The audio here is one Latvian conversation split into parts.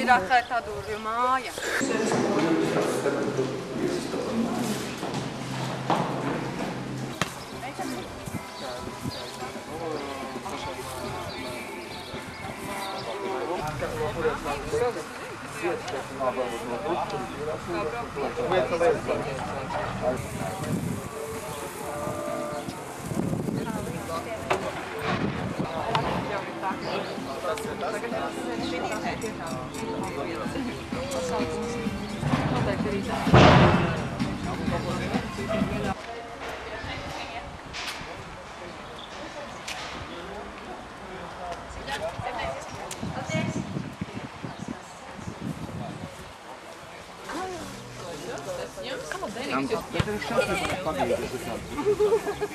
racheta durvju māja.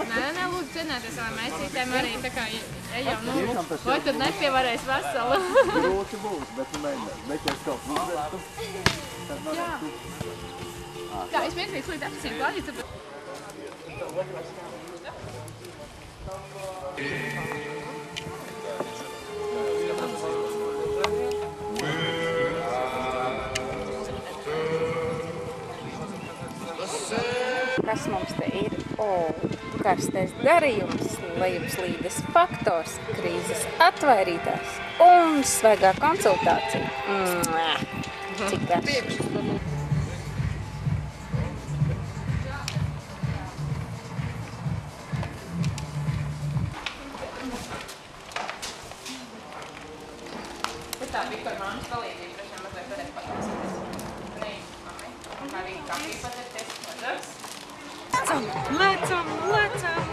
Nē, lūdzu cienēties savām meisītēm arī tā kā ejam, vai tad nepievarēs veselu? Grūti būs, bet meklēs kaut uzvestu, tad varētu. Jā, es vienkārši līdz apsīm klājītu. Kas mums te ir? Karstais darījums, lejupslīdes faktors, krīzes atvairītājs un svaigā konsultācija. Cik garš? Bet tā Viktora māmas palīdzība droši mazliet varētu paklausīties. Kā viņa kafiju patirties? Lecam!